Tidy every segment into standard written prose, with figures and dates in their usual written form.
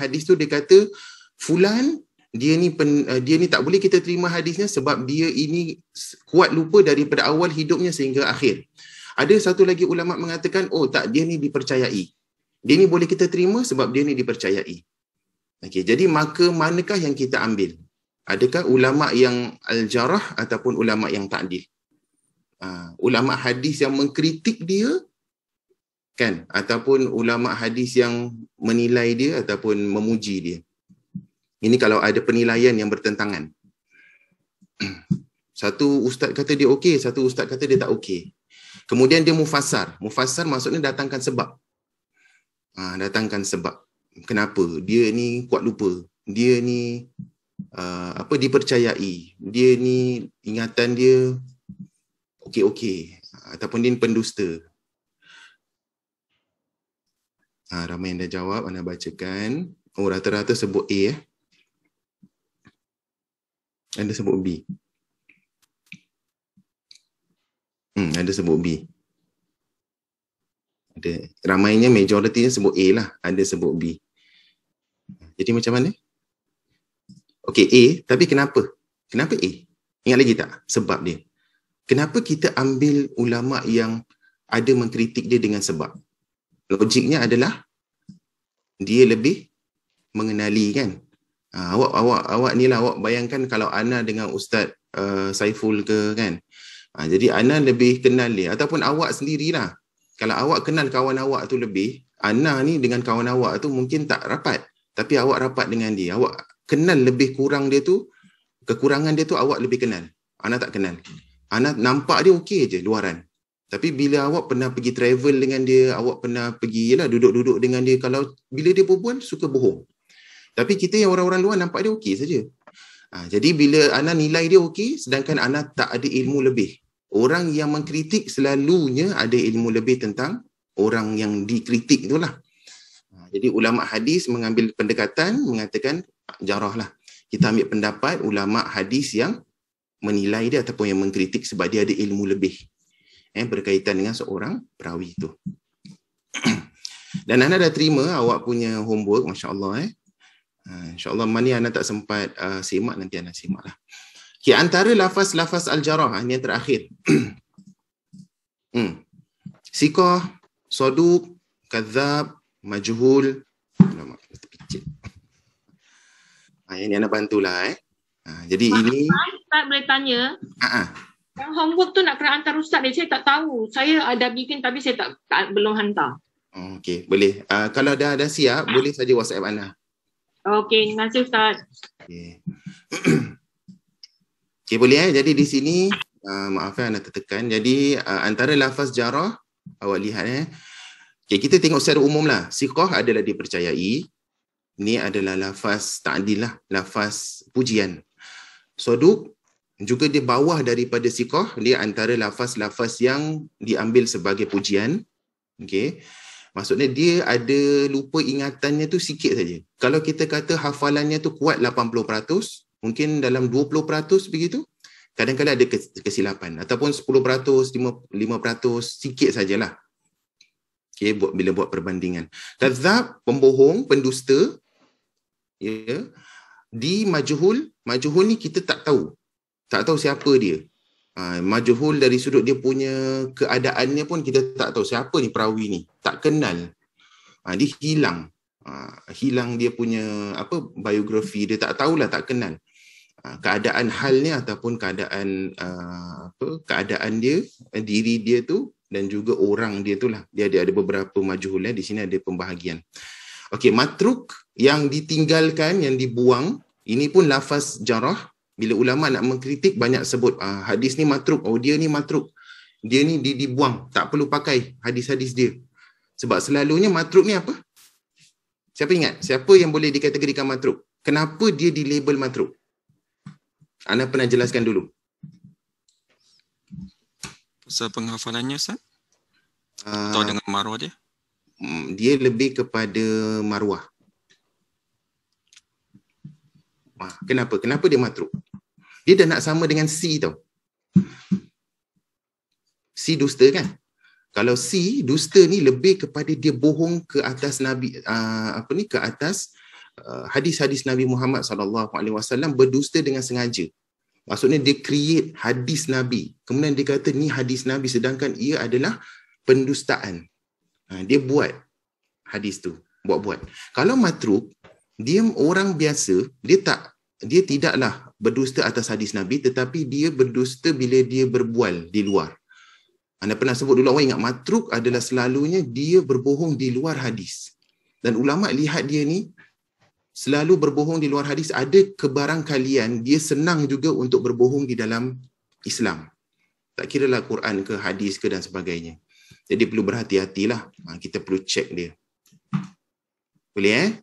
hadis tu dia kata fulan dia ni tak boleh kita terima hadisnya sebab dia ini kuat lupa daripada awal hidupnya sehingga akhir. Ada satu lagi ulama mengatakan, oh tak, dia ni dipercayai. Dia ni boleh kita terima sebab dia ni dipercayai. Okey, jadi maka manakah yang kita ambil? Adakah ulama yang al-jarah ataupun ulama yang ta'dil? Ulama hadis yang mengkritik dia kan, ataupun ulama hadis yang menilai dia ataupun memuji dia. Ini kalau ada penilaian yang bertentangan. Satu ustaz kata dia okey, satu ustaz kata dia tak okey. Kemudian dia mufassar. Mufassar maksudnya datangkan sebab. Datangkan sebab. Kenapa? Dia ni kuat lupa. Dia ni dipercayai. Dia ni ingatan dia okey-okey. Ataupun dia pendusta. Ramai yang dah jawab, anda bacakan. Oh, rata-rata sebut A. Ada sebut B. Ada sebut B. Ada ramainya, majoritinya sebut A lah. Ada sebut B. Jadi macam mana? Okey, A, tapi kenapa? Kenapa A? Ingat lagi tak sebab dia? Kenapa kita ambil ulama yang ada mengkritik dia dengan sebab? Logiknya adalah dia lebih mengenali kan. Awak ni lah, awak bayangkan kalau Ana dengan Ustaz Saiful ke kan. Jadi Ana lebih kenal dia, ataupun awak sendirilah. Kalau awak kenal kawan awak tu lebih, Ana ni dengan kawan awak tu mungkin tak rapat, tapi awak rapat dengan dia. Awak kenal lebih kurang dia tu, kekurangan dia tu awak lebih kenal. Ana tak kenal. Ana nampak dia okey je luaran. Tapi bila awak pernah pergi travel dengan dia, awak pernah pergi duduk-duduk dengan dia, kalau bila dia berbual suka bohong. Tapi kita yang orang-orang luar nampak dia okey saja. Jadi bila Ana nilai dia okey, sedangkan Ana tak ada ilmu lebih. Orang yang mengkritik selalunya ada ilmu lebih tentang orang yang dikritik itulah. Jadi ulama hadis mengambil pendekatan, mengatakan jarah lah. Kita ambil pendapat ulama hadis yang menilai dia ataupun yang mengkritik sebab dia ada ilmu lebih. Berkaitan dengan seorang perawi itu. Dan Ana dah terima awak punya homework, masya-Allah. InsyaAllah mani Ana tak sempat simak, nanti Ana simak lah. Okay, antara lafaz-lafaz al-jarah, ini yang terakhir. Siqah, saduq, kadzab, majhul. Ini Ana bantulah. Jadi ini Ustaz boleh tanya. Yang homework tu nak kena hantar Ustaz dia, saya tak tahu. Saya ada bikin tapi saya belum hantar. Okey, boleh. Kalau dah siap, boleh saja WhatsApp Ana. Okey, terima kasih Ustaz. Okey, boleh Jadi di sini maaf Ana tertekan. Jadi antara lafaz jarah awak lihat Okey, kita tengok secara umum lah. Siqah adalah dipercayai. Ini adalah lafaz ta'dil lah, lafaz pujian. Saduq juga dia bawah daripada siqah, dia antara lafaz-lafaz yang diambil sebagai pujian. Okey. Maksudnya dia ada lupa ingatannya tu sikit saja. Kalau kita kata hafalannya tu kuat 80%, mungkin dalam 20% begitu, kadang-kadang ada kesilapan. Ataupun 10%, 5% sikit sajalah. Okay, bila buat perbandingan. Kadzab, pembohong, pendusta. Ya. Di majhul ni kita tak tahu. Tak tahu siapa dia. Majhul dari sudut dia punya keadaannya pun kita tak tahu siapa ni perawi ni, tak kenal. Dia hilang. Hilang dia punya biografi dia, tak tahulah, tak kenal. Keadaan halnya ataupun keadaan keadaan dia, diri dia tu dan juga orang dia tu lah. Dia ada beberapa majhul di sini ada pembahagian. Okey, matruk yang ditinggalkan, yang dibuang, ini pun lafaz jarah. Bila ulama nak mengkritik banyak sebut hadis ni matruk, dia ni matruk. Dia ni dibuang, tak perlu pakai hadis-hadis dia. Sebab selalunya matruk ni apa? Siapa ingat? Siapa yang boleh dikategorikan matruk? Kenapa dia dilabel matruk? Ana pernah jelaskan dulu. Pasal penghafalannya Ustaz? Atau dengan marwah dia? Dia lebih kepada marwah. Kenapa? Kenapa dia matruk? Dia dah nak sama dengan C tau. C dusta kan? Kalau C dusta ni lebih kepada dia bohong ke atas Nabi, ke atas hadis-hadis Nabi Muhammad SAW berdusta dengan sengaja. Maksudnya dia create hadis Nabi. Kemudian dia kata ni hadis Nabi sedangkan ia adalah pendustaan. Dia buat hadis tu. Buat-buat. Kalau matruk, dia orang biasa, dia tidaklah berdusta atas hadis Nabi, tetapi dia berdusta bila dia berbual di luar. Anda pernah sebut dulu, awak ingat matruk adalah selalunya dia berbohong di luar hadis. Dan ulama lihat dia ni selalu berbohong di luar hadis, ada kebarangkalian dia senang juga untuk berbohong di dalam Islam. Tak kira lah Quran ke hadis ke dan sebagainya. Jadi perlu berhati-hatilah. Kita perlu check dia. Boleh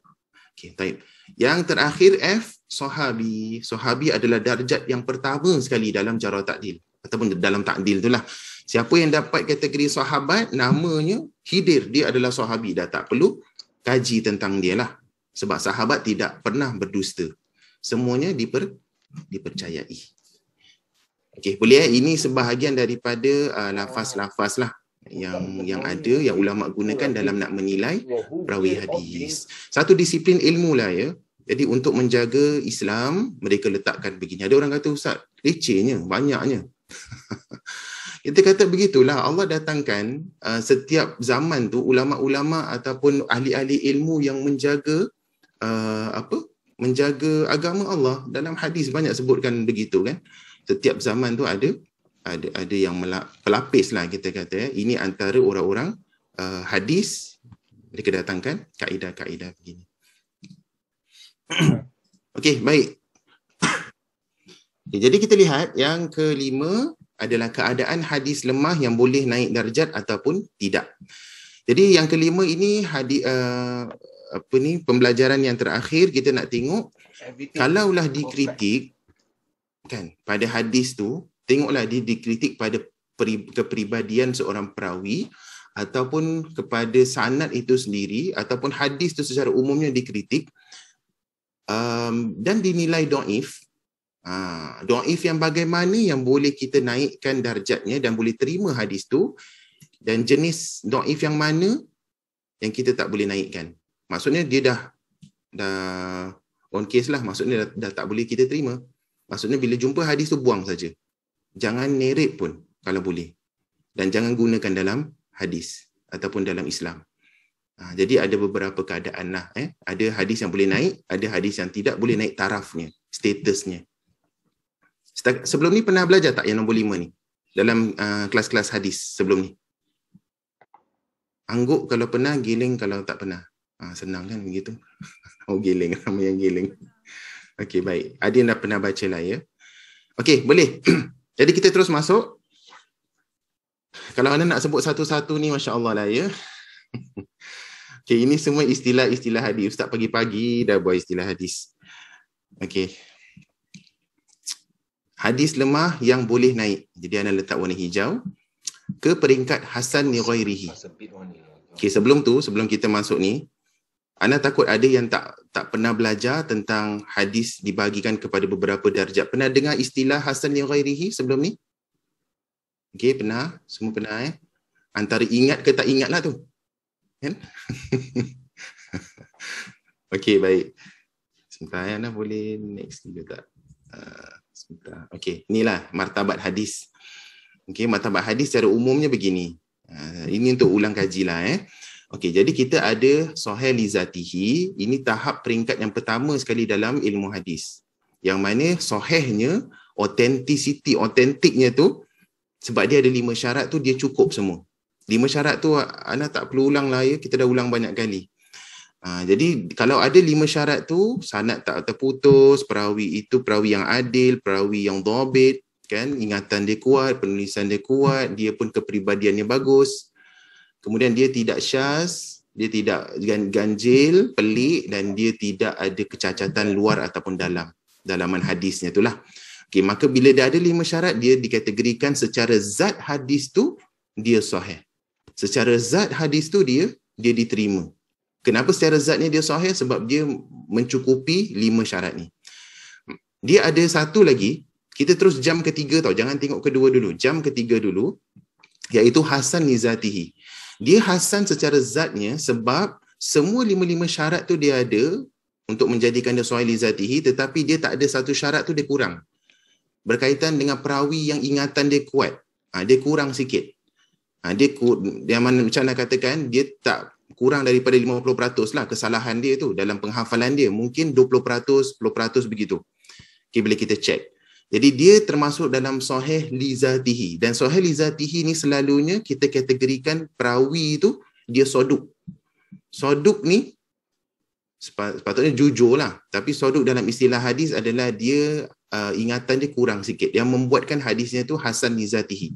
Okey, baik. Yang terakhir F, sahabi. Sahabi adalah darjat yang pertama sekali dalam jarah ta'dil. Ataupun dalam ta'dil itulah. Siapa yang dapat kategori sahabat, namanya Khidir. Dia adalah sahabi. Dah tak perlu kaji tentang dia lah. Sebab sahabat tidak pernah berdusta. Semuanya dipercayai. Okey, boleh Ini sebahagian daripada lafaz-lafaz lah yang ada, yang ulama gunakan dalam nak menilai perawi hadis. Satu disiplin ilmu lah Jadi untuk menjaga Islam, mereka letakkan begini. Ada orang kata, Ustaz, lecehnya, banyaknya. Kita kata begitulah, Allah datangkan setiap zaman tu ulama-ulama ataupun ahli-ahli ilmu yang menjaga menjaga agama Allah. Dalam hadis banyak sebutkan begitu kan. Setiap zaman tu ada yang pelapis lah kita kata. Ini antara orang-orang hadis, mereka datangkan kaedah-kaedah begini. Okey, baik. Jadi kita lihat yang kelima adalah keadaan hadis lemah yang boleh naik darjat ataupun tidak. Jadi yang kelima ini pembelajaran yang terakhir kita nak tengok, kalaulah dikritik kan pada hadis tu, tengoklah dia dikritik pada kepribadian seorang perawi ataupun kepada sanad itu sendiri ataupun hadis tu secara umumnya dikritik dan dinilai dhaif. Dhaif yang bagaimana yang boleh kita naikkan darjatnya dan boleh terima hadis tu, dan jenis dhaif yang mana yang kita tak boleh naikkan. Maksudnya dia dah on case lah, maksudnya dah tak boleh kita terima. Maksudnya bila jumpa hadis tu buang saja. Jangan narrate pun kalau boleh. Dan jangan gunakan dalam hadis ataupun dalam Islam. Jadi ada beberapa keadaan lah. Ada hadis yang boleh naik, ada hadis yang tidak boleh naik tarafnya, statusnya. Sebelum ni pernah belajar tak yang nombor 5 ni? Dalam kelas-kelas hadis sebelum ni? Angguk kalau pernah, giling kalau tak pernah. Senang kan begitu? Giling, nama yang giling. Okey, baik. Ada yang dah pernah baca lah ya. Okey, boleh. Jadi kita terus masuk. Kalau anda nak sebut satu-satu ni, Masya Allah lah ya. Okey, ini semua istilah-istilah hadis. Ustaz pagi-pagi dah buat istilah hadis. Okey. Hadis lemah yang boleh naik. Jadi anda letak warna hijau ke peringkat hasan li ghairihi. Okey, sebelum kita masuk ni, anda takut ada yang tak pernah belajar tentang hadis dibahagikan kepada beberapa darjat. Pernah dengar istilah hasan li ghairihi sebelum ni? Okey, pernah? Semua pernah Antara ingat ke tak ingat lah tu. Kan? Okey, baik. Sebentar anda boleh next juga tak? Okey, inilah martabat hadis. Okey, martabat hadis secara umumnya begini. Ini untuk ulang kajilah Okey, jadi kita ada sahih li zatihi. Ini tahap peringkat yang pertama sekali dalam ilmu hadis. Yang mana sahihnya, otentiknya tu, sebab dia ada 5 syarat tu, dia cukup semua. 5 syarat tu anda tak perlu ulang lah ya, kita dah ulang banyak kali. Jadi kalau ada 5 syarat tu, sanad tak terputus, perawi itu perawi yang adil, perawi yang dhabit, kan, ingatan dia kuat, penulisan dia kuat, dia pun kepribadiannya bagus. Kemudian dia tidak syaz, dia tidak ganjil, pelik, dan dia tidak ada kecacatan luar ataupun dalaman hadisnya itulah. Okey, maka bila dah ada 5 syarat, dia dikategorikan secara zat hadis tu dia sahih. Secara zat hadis tu dia diterima. Kenapa secara zatnya dia sahih? Sebab dia mencukupi 5 syarat ni. Dia ada satu lagi, kita terus jam ketiga tau, jangan tengok kedua dulu, jam ketiga dulu, iaitu hasan li zatihi. Dia hasan secara zatnya sebab semua 5 syarat tu dia ada untuk menjadikan dia sahih li zatihi, tetapi dia tak ada satu syarat tu, dia kurang. Berkaitan dengan perawi yang ingatan dia kuat, dia kurang sikit. Dia macam nak katakan, dia tak kurang daripada 50% lah kesalahan dia tu dalam penghafalan dia. Mungkin 20%, 10% begitu. Okay, boleh kita check. Jadi dia termasuk dalam sahih li zatihi. Dan sahih li zatihi ni selalunya kita kategorikan perawi tu dia soduk. Soduk ni sepatutnya jujur lah. Tapi soduk dalam istilah hadis adalah dia ingatan dia kurang sikit. Yang membuatkan hadisnya tu hasan li zatihi.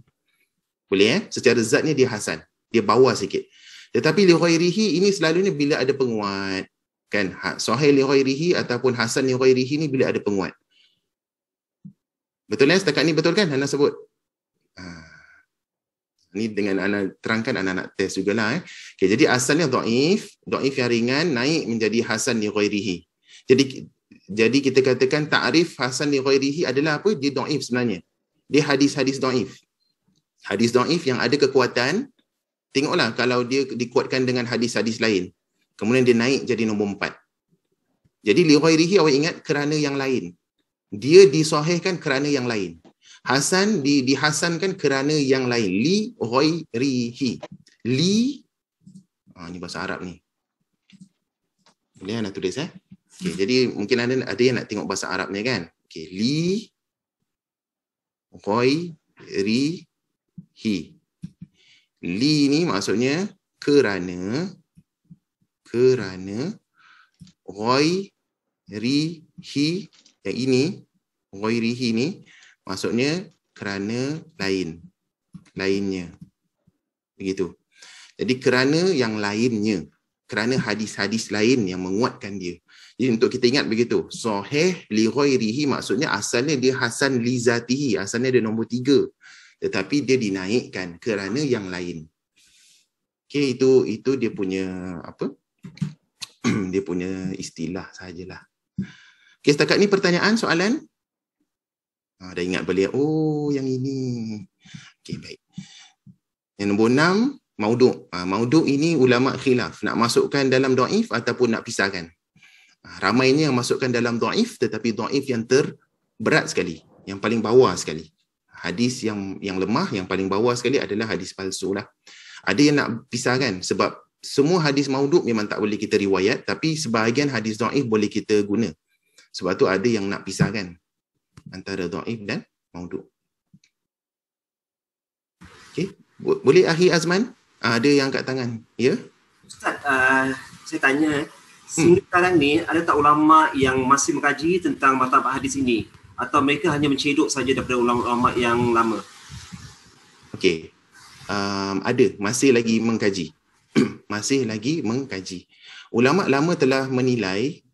Boleh secara zatnya dia hasan. Dia bawah sikit. Tetapi li ghairihi ini selalunya bila ada penguat. Kan? Sahih li ghairihi ataupun hasan li ghairihi ni bila ada penguat. Betul setakat ni betul kan Ana sebut? Ni dengan Ana terangkan, Ana nak test jugalah. Okay, jadi asalnya dhaif yang ringan naik menjadi hasan li ghairihi. Jadi kita katakan ta'rif hasan li ghairihi adalah apa? Dia dhaif sebenarnya. Dia hadis-hadis dhaif. Hadis dhaif yang ada kekuatan, tengoklah kalau dia dikuatkan dengan hadis-hadis lain. Kemudian dia naik jadi nombor 4. Jadi li ghairihi awak ingat kerana yang lain. Dia disahihkan kerana yang lain. Hasan dihasankan kerana yang lain. Li ghairihi. Li ni bahasa Arab ni. Boleh nak tulis Okay, jadi mungkin ada yang nak tengok bahasa Arabnya kan. Okay, li ghairihi. Li ni maksudnya kerana ghairihi, yang ini ghairihi ni maksudnya kerana lainnya. Begitu. Jadi kerana yang lainnya, kerana hadis-hadis lain yang menguatkan dia. Jadi untuk kita ingat begitu, sahih li ghairihi maksudnya asalnya dia hasan li zatihi, asalnya dia nombor 3. Tetapi dia dinaikkan kerana yang lain. Okey, itu dia punya apa? Dia punya istilah sajalah. Okey, setakat ni pertanyaan, soalan? Dah ingat balik. Oh, yang ini. Okey, baik. Yang nombor 6, maudhu'. Maudhu' ini ulama khilaf, nak masukkan dalam dhaif ataupun nak pisahkan. Ramainya yang masukkan dalam dhaif, tetapi dhaif yang terberat sekali, yang paling bawah sekali. Hadis yang lemah, yang paling bawah sekali adalah hadis palsu lah. Ada yang nak pisahkan sebab semua hadis maudhu' memang tak boleh kita riwayat, tapi sebahagian hadis dhaif boleh kita guna. Sebab tu ada yang nak pisahkan antara dhaif dan maudhu'. Okey, boleh Akhi Azman? Ada yang angkat tangan. Ya? Ustaz, saya tanya, sehingga sekarang ni ada tak ulama yang masih mengkaji tentang martabat hadis ini? Atau mereka hanya mencedok saja daripada ulama-ulama yang lama? Okey. Ada, masih lagi mengkaji. Masih lagi mengkaji. Ulama lama telah menilai,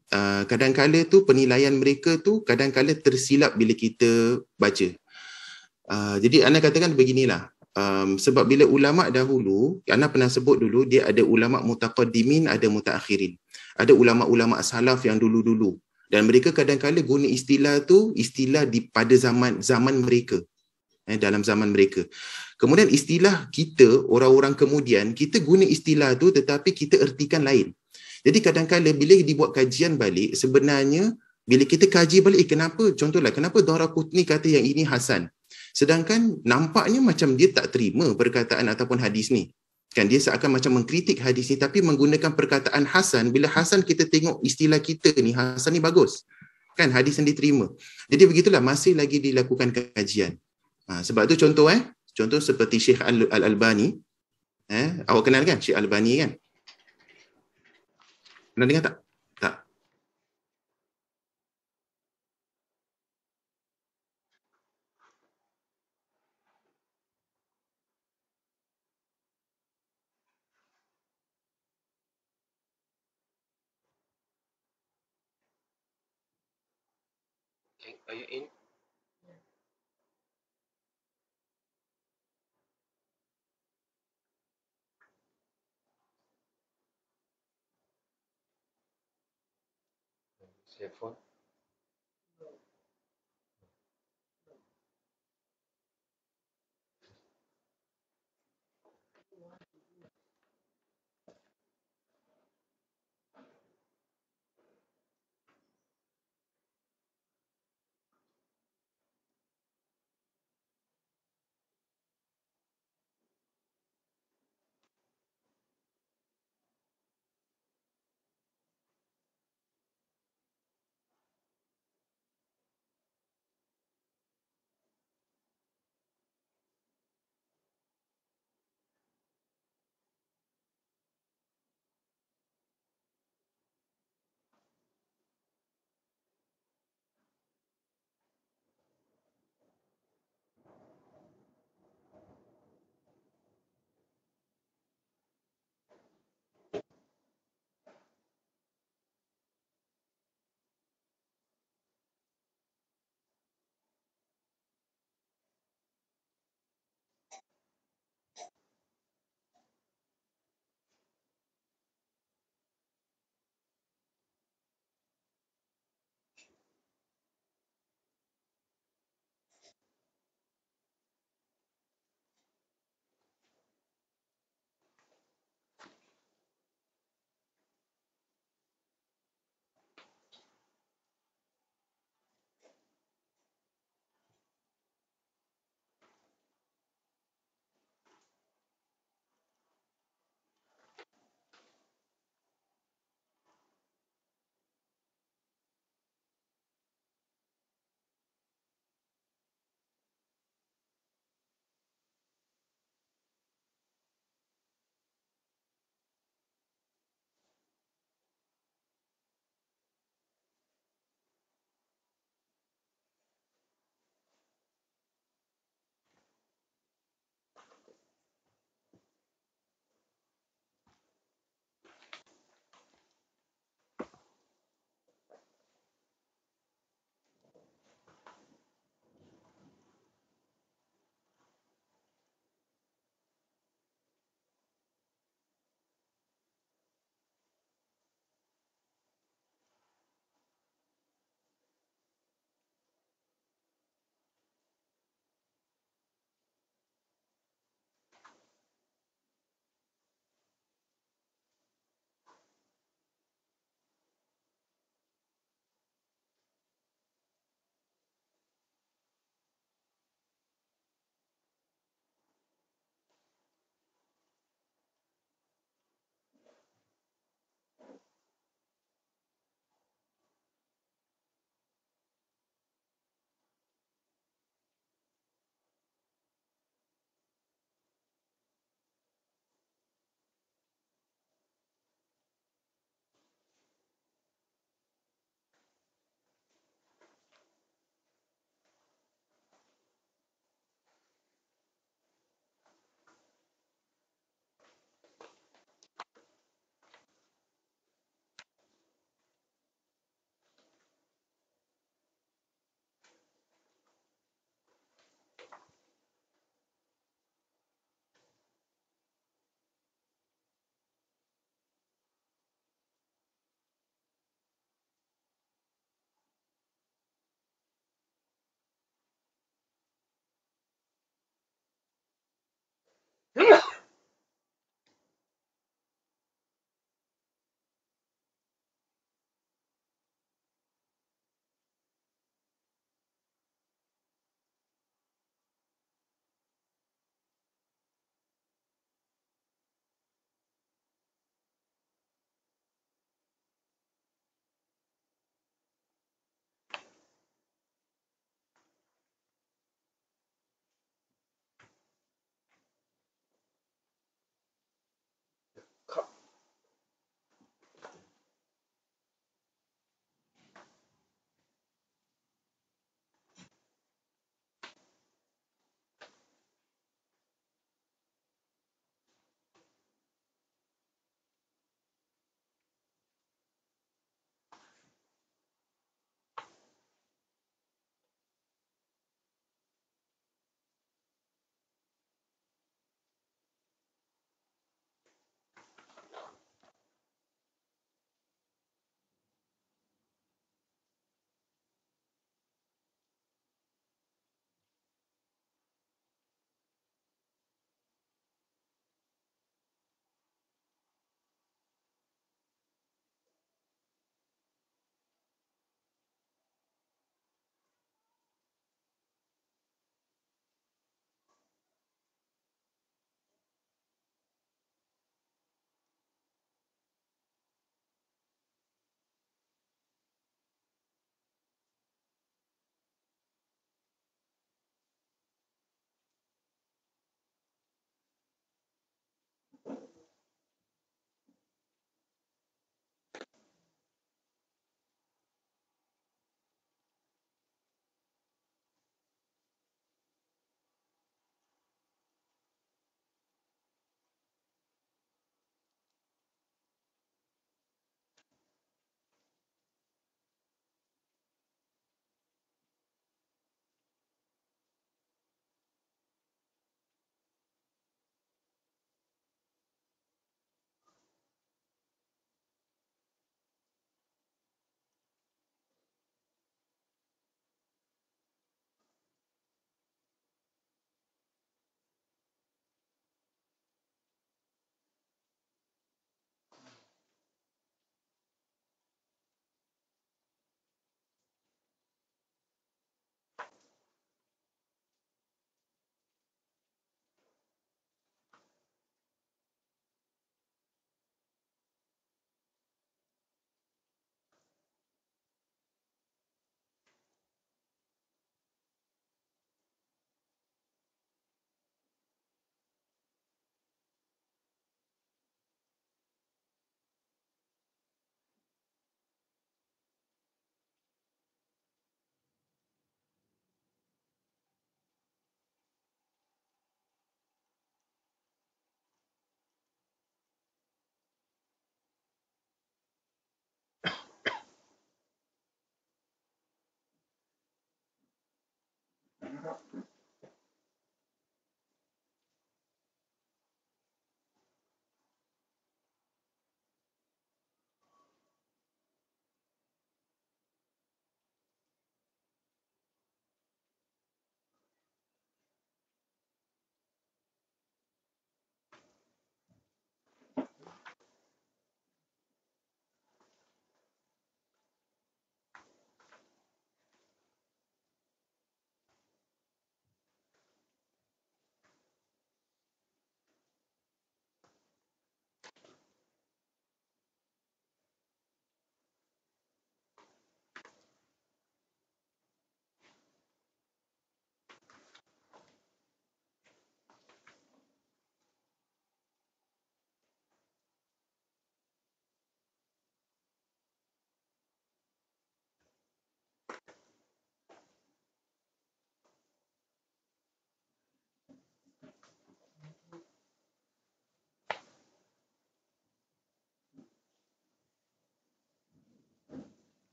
kadang-kala tu penilaian mereka tu kadang-kala tersilap bila kita baca. Jadi Ana katakan beginilah. Sebab bila ulama dahulu, Ana pernah sebut dulu, dia ada ulama mutaqaddimin, ada mutaakhirin. Ada ulama-ulama salaf yang dulu-dulu. Dan mereka kadang-kala guna istilah tu, istilah pada zaman mereka. Dalam zaman mereka. Kemudian istilah kita, orang-orang kemudian, kita guna istilah tu tetapi kita ertikan lain. Jadi kadang-kala bila dibuat kajian balik, sebenarnya bila kita kaji balik, kenapa? Contohlah, kenapa Daraqutni kata yang ini hasan? Sedangkan nampaknya macam dia tak terima perkataan ataupun hadis ni. Kan dia seakan macam mengkritik hadis ni tapi menggunakan perkataan hasan. Bila hasan kita tengok istilah kita ni, hasan ni bagus. Kan hadis yang diterima. Jadi begitulah, masih lagi dilakukan kajian. Sebab tu contoh seperti Syekh Al-Albani. Awak kenal kan Syekh Al-Albani kan? Pernah dengar tak? Tak. Are you in? Phone.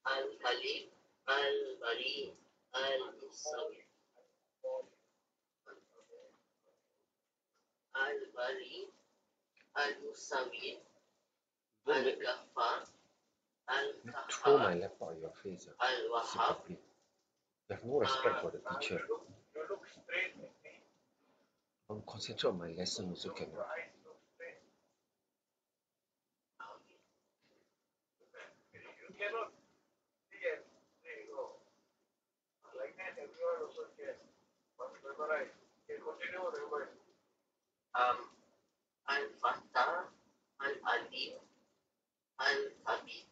Al-Khalid, Al-Bari, Al-Musawi. Al-Bari, Al-Musawi, Al-Ghaffar, Throw my Al-Qahhar, laptop at your face. Sit Al-Wahhab. properly. You have no respect for the teacher. I'll concentrate on my lesson also cannot. Al-Fatah, Al-Alim, Al-Habib.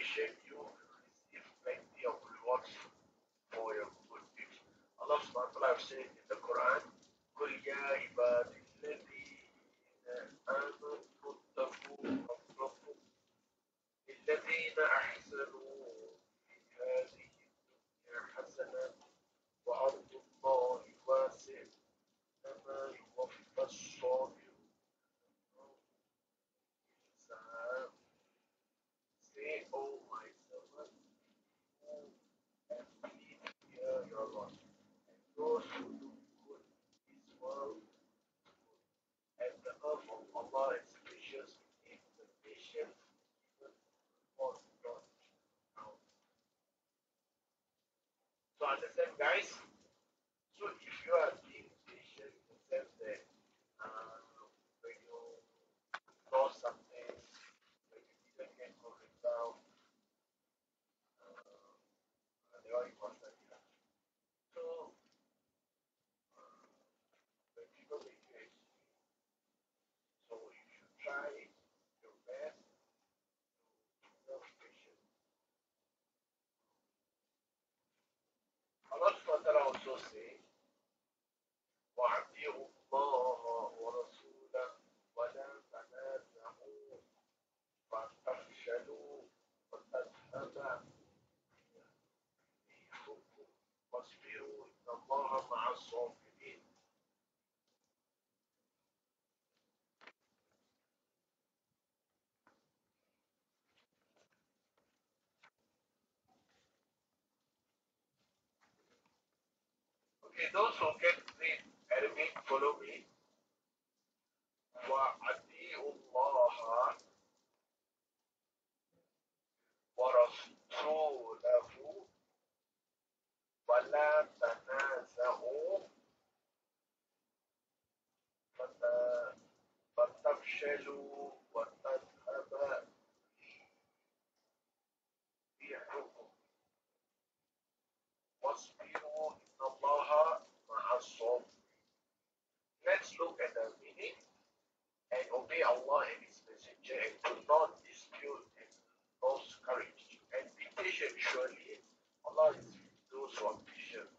patient, you will receive plenty of rewards for your good deeds. Allah subhanahu wa ta'ala said in the Quran, قُلْ يَا عِبَادِ الَّذِينَ آمَنُوا اتَّقُوا رَبَّكُمْ لِلَّذِينَ أَحْسَنُوا فِي هَذِهِ الدُّنْيَا حَسَنَةٌ وَأَرْضُ اللَّهِ وَاسِعَةٌ إِنَّمَا يُوَفَّى الصَّابِرُونَ أَجْرَهُم Say, O my servant, who have believed fear your Lord, and those who do good in this world, and the earth of Allah is spacious in the patient given for God. So understand, guys? So if you are being patient in the sense that when you lost something, when you didn't get good result, they are important. So when people make you angry, so you should try your best to preserve patience. Allah subhanahu wa ta'ala also says, وَأَطِيعُوا اللَّهَ وَرَسُولَهُ وَلَا تَنَازَعُوا فَتَفْشَلُوا وَتَذْهَبَ رِيحُكُمْ وَاصْبِرُوا إِنَّ اللَّهَ مَعَ الصَّابِرِينَ. Okay, those who can read Arabic, follow me. وَأَطِيعُوا اللَّهَ وَرَسُولَهُ وَلَا تَنَازَعُوا فَتَفْشَلُوا وَتَذْهَبَ رِيحُكُمْ وَاصْبِرُوا إِنَّ اللَّهَ مَعَ الصَّابِرِينَ. Let's look at the meaning and obey Allah and His Messenger and do not dispute and lose courage and be patient. Surely Allah is with those who are patient.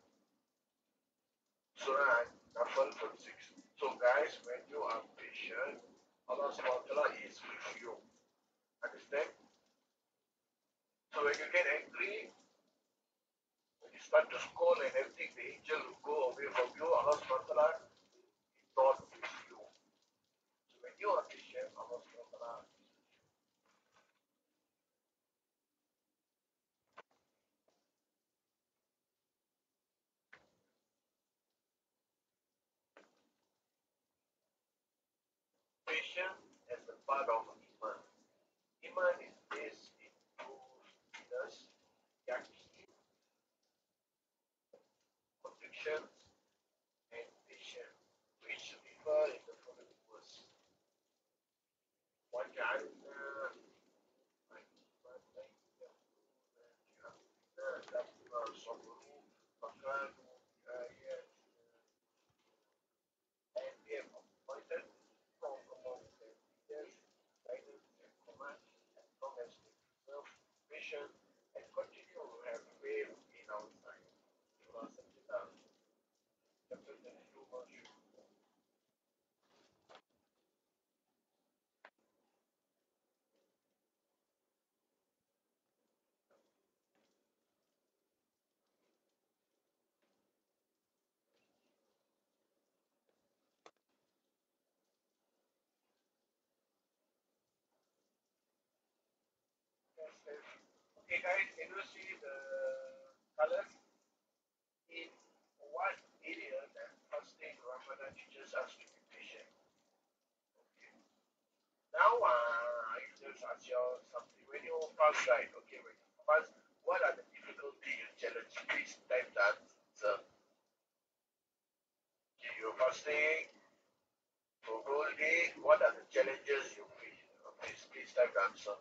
Surah An-Nafal 46. So guys, when you are patient, Allah subhanahu wa ta'ala is with you. Understand? So when you get angry, when you start to scold and everything, the angel will go away from you. Allah subhanahu wa ta'ala is not with you. So when you are patient, Allah subhanahu wa ta'ala is with you. Patience as a part of Iman. Iman is based in two pillars, yaqeen, convictions, and patience, which refer in the following verse. وَجَعَلْنَا لَمَّا صَبَرُوا فَكَانُوا بِآيَاتِنَا. And we have appointed from among them leaders, guidance and command, as long as they preserve patience and continue to have faith in our sight. Surah Sajdah, chapter 32, verse 2. Yes. Okay guys, can you see the colors? In what area that fasting Ramadan teaches us to be patient? Okay. Now I just ask you something. When you fast, right? Okay, when you fast, what are the difficulties you challenge? Please type the answer. Okay, you're fasting for whole day. What are the challenges you face? Please type the answer.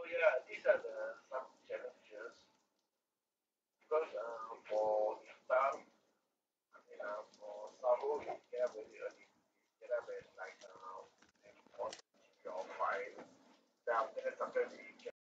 yeah, these are some challenges because for iftar, I mean, for sahur, we get up very early. Get up at like maybe 4:30 or 5. Then after that, sometimes we